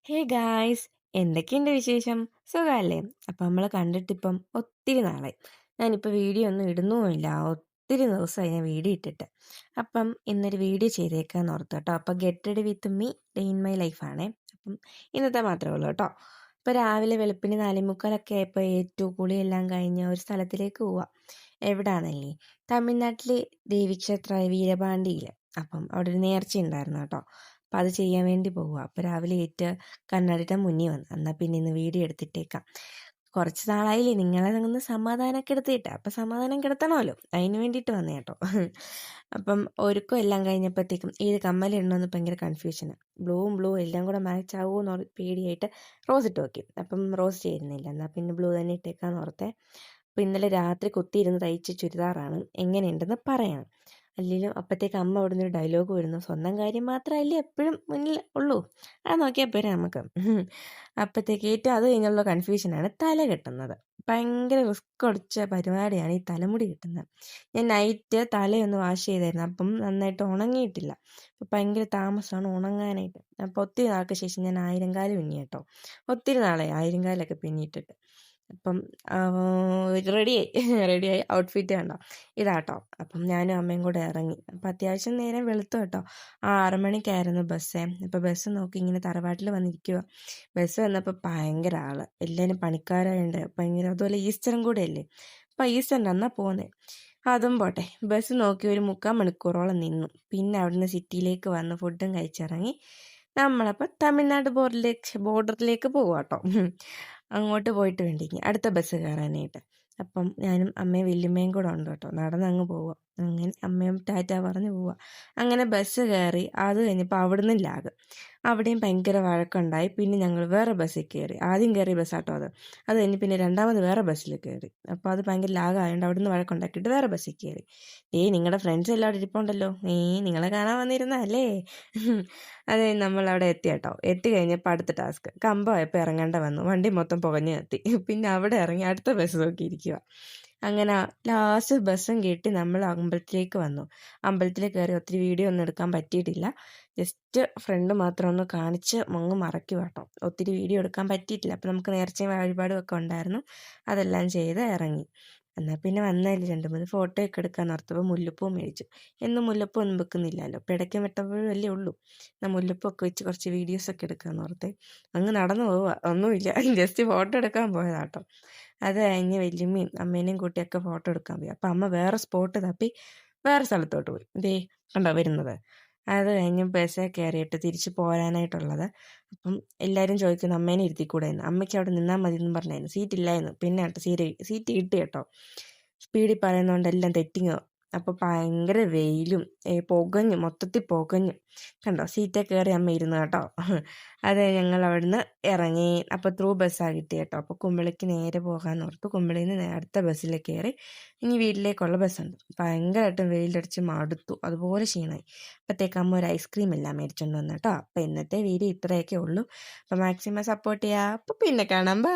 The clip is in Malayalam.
ഹേ ഗായ്സ്, എന്തൊക്കെയുണ്ട് വിശേഷം? സുഖമല്ലേ? അപ്പം നമ്മൾ കണ്ടിട്ടിപ്പം ഒത്തിരി നാളായി. ഞാനിപ്പോൾ വീഡിയോ ഒന്നും ഇടുന്നുമില്ല. ഒത്തിരി ദിവസമായി ഞാൻ വീഡിയോ ഇട്ടിട്ട്. അപ്പം ഇന്നൊരു വീഡിയോ ചെയ്തേക്കാന്ന് ഓർത്തു കേട്ടോ. അപ്പം get ready with me day in my ലൈഫാണേ. അപ്പം ഇന്നത്തെ മാത്രമേ ഉള്ളൂ കേട്ടോ. അപ്പോൾ രാവിലെ വെളുപ്പിന് 4:45 ആയപ്പോൾ കുളിയെല്ലാം കഴിഞ്ഞ് ഒരു സ്ഥലത്തിലേക്ക് പോവാം. എവിടാന്നല്ലേ? തമിഴ്നാട്ടിലെ ദേവീക്ഷേത്രമായ വീരപാണ്ടിയിൽ. അപ്പം അവിടെ ഒരു നേർച്ച ഉണ്ടായിരുന്നു കേട്ടോ. അപ്പം അത് ചെയ്യാൻ വേണ്ടി പോവുക. അപ്പോൾ രാവിലെ കണ്ണാടിയുടെ മുന്നിൽ വന്നു. എന്നാൽ പിന്നെ ഇന്ന് വീഡിയോ എടുത്തിട്ടേക്കാം. കുറച്ച് നാളായില്ലേ നിങ്ങളെ ഒന്ന് സമാധാനമൊക്കെ എടുത്തിട്ട്. അപ്പം സമാധാനം കിടത്തണമല്ലോ, അതിന് വേണ്ടിയിട്ട് വന്നേ കേട്ടോ. അപ്പം ഒരുക്കം എല്ലാം കഴിഞ്ഞപ്പോഴത്തേക്കും ഏത് കമ്മലിടണമെന്ന് ഭയങ്കര കൺഫ്യൂഷനാണ്. ബ്ലൂ എല്ലാം കൂടെ മാച്ച് ആവുമോ എന്ന് പേടിയായിട്ട് റോസ് ഇട്ട് നോക്കി. അപ്പം റോസ് ചേരുന്നില്ല. എന്നാൽ പിന്നെ ബ്ലൂ തന്നെ ഇട്ടേക്കാന്ന് ഓർത്തേ. അപ്പോൾ ഇന്നലെ രാത്രി കുത്തിയിരുന്ന് തയ്ച്ച ചുരിദാറാണ്, എങ്ങനെയുണ്ടെന്ന് പറയണം. അല്ലെങ്കിലും അപ്പോഴത്തേക്ക് അമ്മ അവിടെ നിന്നൊരു ഡയലോഗ് വരുന്നു, സ്വന്തം കാര്യം മാത്രമല്ലേ എപ്പോഴും മുന്നിൽ ഉള്ളൂ, അത് നോക്കിയാൽ പോരെ നമുക്ക്. അപ്പോഴത്തേക്ക് ഏറ്റവും അത് കഴിഞ്ഞുള്ള കൺഫ്യൂഷനാണ് തല കെട്ടുന്നത്. ഭയങ്കര റിസ്ക് അടിച്ച പരിപാടിയാണ് ഈ തലമുടി കിട്ടുന്നത്. ഞാൻ നൈറ്റ് തലയൊന്ന് വാഷ് ചെയ്തായിരുന്നു, അപ്പം നന്നായിട്ട് ഉണങ്ങിയിട്ടില്ല. അപ്പം ഭയങ്കര താമസമാണ് ഉണങ്ങാനായിട്ട്. അപ്പോൾ ഒത്തിരി നാൾക്ക് ശേഷം ഞാൻ 1000 കാല് പിന്നി കേട്ടോ. ഒത്തിരി നാളായി 1000 കാലൊക്കെ പിന്നിയിട്ടിട്ട്. അപ്പം റെഡിയായി ഔട്ട്ഫിറ്റ് കണ്ടോ ഇതാട്ടോ. അപ്പം ഞാനും അമ്മയും കൂടെ ഇറങ്ങി. അപ്പം അത്യാവശ്യം നേരം വെളുത്തു കേട്ടോ. 6 മണിക്കായിരുന്നു ബസ്സേ. അപ്പോൾ ബസ് നോക്കി ഇങ്ങനെ തറവാട്ടിൽ വന്നിരിക്കുക. ബസ് വന്നപ്പോൾ ഭയങ്കര ആള്, എല്ലാവരും പണിക്കാരായുണ്ട് ഭയങ്കര. അതുപോലെ ഈസ്റ്ററും കൂടെ അല്ലേ. അപ്പം ഈസ്റ്ററിൻ്റെ എന്നാ പോകുന്നത്. അതും പോട്ടെ, ബസ് നോക്കി ഒരു 3/4 മണിക്കൂറോളം നിന്നു. പിന്നെ അവിടുന്ന് സിറ്റിയിലേക്ക് വന്ന് ഫുഡും കഴിച്ചിറങ്ങി. നമ്മളപ്പോൾ തമിഴ്നാട് ബോർഡറിലേക്ക് പോവാട്ടോ. അങ്ങോട്ട് പോയിട്ട് വേണ്ടി അടുത്ത ബസ് കയറാനായിട്ട്. അപ്പം ഞാനും അമ്മയും വല്യമ്മയും കൂടെ ഉണ്ട് കേട്ടോ. നടന്നങ്ങ് പോവുക. അങ്ങനെ അമ്മയും ടാറ്റ പറഞ്ഞ് പോവുക. അങ്ങനെ ബസ് കയറി. അത് കഴിഞ്ഞപ്പോൾ അവിടുന്ന് അവിടെയും ഭയങ്കര വഴക്കുണ്ടായി. പിന്നെ ഞങ്ങൾ വേറെ ബസ്സിൽ കയറി. ആദ്യം കയറിയ ബസ്സാട്ടോ അത് കഴിഞ്ഞ് പിന്നെ രണ്ടാമത് വേറെ ബസ്സിൽ കയറി. അപ്പോൾ അത് ഭയങ്കര ലാഗായതുകൊണ്ട് അവിടുന്ന് വഴക്കുണ്ടാക്കിയിട്ട് വേറെ ബസ്സിൽ കയറി. നിങ്ങളുടെ ഫ്രണ്ട്സ് എല്ലാം അവിടെ ഇരിപ്പുണ്ടല്ലോ, നിങ്ങളെ കാണാൻ വന്നിരുന്നല്ലേ. അത് നമ്മൾ അവിടെ എത്തി കേട്ടോ. എത്തി കഴിഞ്ഞപ്പോൾ അടുത്ത ടാസ്ക് കമ്പമായപ്പോൾ ഇറങ്ങേണ്ട വന്നു. വണ്ടി മൊത്തം പുകഞ്ഞു കത്തി. പിന്നെ അവിടെ ഇറങ്ങി അടുത്ത ബസ് നോക്കിയിരിക്കുക. അങ്ങനെ ലാസ്റ്റ് ബസ്സും കയറ്റി നമ്മൾ അമ്പലത്തിലേക്ക് വന്നു. അമ്പലത്തിൽ കയറി ഒത്തിരി വീഡിയോ ഒന്നും എടുക്കാൻ പറ്റിയിട്ടില്ല. ജസ്റ്റ് ഫ്രണ്ട് മാത്രം ഒന്ന് കാണിച്ച് മറയ്ക്കുക കേട്ടോ. ഒത്തിരി വീഡിയോ എടുക്കാൻ പറ്റിയിട്ടില്ല. അപ്പം നമുക്ക് നേർച്ചയും വഴിപാടും ഒക്കെ ഉണ്ടായിരുന്നു. അതെല്ലാം ചെയ്ത് ഇറങ്ങി. എന്നാൽ പിന്നെ വന്നതിൽ 2-3 ഫോട്ടോ ഒക്കെ എടുക്കാൻ ഓർത്തപ്പോൾ മുല്ലപ്പൂ മേടിച്ചു. എന്നും മുല്ലപ്പൂ ഒന്നും വെക്കുന്നില്ലല്ലോ, അപ്പോൾ ഇടയ്ക്കും വെട്ടപ്പോഴും അല്ലേ ഉള്ളൂ. എന്നാൽ മുല്ലപ്പൂ ഒക്കെ വെച്ച് കുറച്ച് വീഡിയോസൊക്കെ എടുക്കാമെന്ന് ഓർത്തേ അങ്ങ് നടന്നു പോവുക. ഒന്നുമില്ല, ജസ്റ്റ് ഫോട്ടോ എടുക്കാൻ പോയതാട്ടോ. അത് കഴിഞ്ഞ് വല്യമ്മയും അമ്മേനെയും കൂട്ടിയൊക്കെ ഫോട്ടോ എടുക്കാൻ പോയി. അപ്പം അമ്മ വേറെ സ്പോട്ട് തപ്പി വേറെ സ്ഥലത്തോട്ട് പോയി. കണ്ടോ വരുന്നത്. അത് കഴിഞ്ഞ് ബസ്സിൽ കയറിയിട്ട് തിരിച്ച് പോരാനായിട്ടുള്ളത്. അപ്പം എല്ലാവരും ചോദിക്കുന്നു അമ്മേനെ ഇരുത്തിക്കൂടെ എന്ന്. അമ്മയ്ക്ക് അവിടെ നിന്നാൽ മതി എന്ന് പറഞ്ഞായിരുന്നു, സീറ്റ് ഇല്ലായിരുന്നു. പിന്നെ സീറ്റ് കിട്ടി കേട്ടോ. സ്പീഡിൽ പറയുന്നതുകൊണ്ട് എല്ലാം തെറ്റിങ്ങോ. അപ്പോൾ ഭയങ്കര വെയിലും മൊത്തത്തിൽ പുകഞ്ഞു. കണ്ടോ സീറ്റേ കയറി അമ്മ ഇരുന്നു കേട്ടോ. അത് ഞങ്ങൾ അവിടുന്ന് ഇറങ്ങി. അപ്പോൾ ത്രൂ ബസ്സാണ് കിട്ടി കേട്ടോ. അപ്പോൾ കുമ്പളിക്ക് നേരെ പോകാമെന്ന് ഓർത്തു. കുമ്പളിയിൽ നിന്ന് അടുത്ത ബസ്സിൽ കയറി. ഇനി വീട്ടിലേക്കുള്ള ബസ്സുണ്ട്. ഭയങ്കരമായിട്ടും വെയിലടിച്ച് മടുത്തു, അതുപോലെ ക്ഷീണമായി. അപ്പോഴത്തേക്ക് അമ്മ ഒരു ഐസ്ക്രീം എല്ലാം മേടിച്ചുകൊണ്ട് വന്നു കേട്ടോ. അപ്പോൾ ഇന്നത്തെ വീഡിയോ ഇത്രയൊക്കെ ഉള്ളൂ. അപ്പോൾ മാക്സിമം സപ്പോർട്ട് ചെയ്യുക. അപ്പോൾ പിന്നെ കാണാം. ബൈ.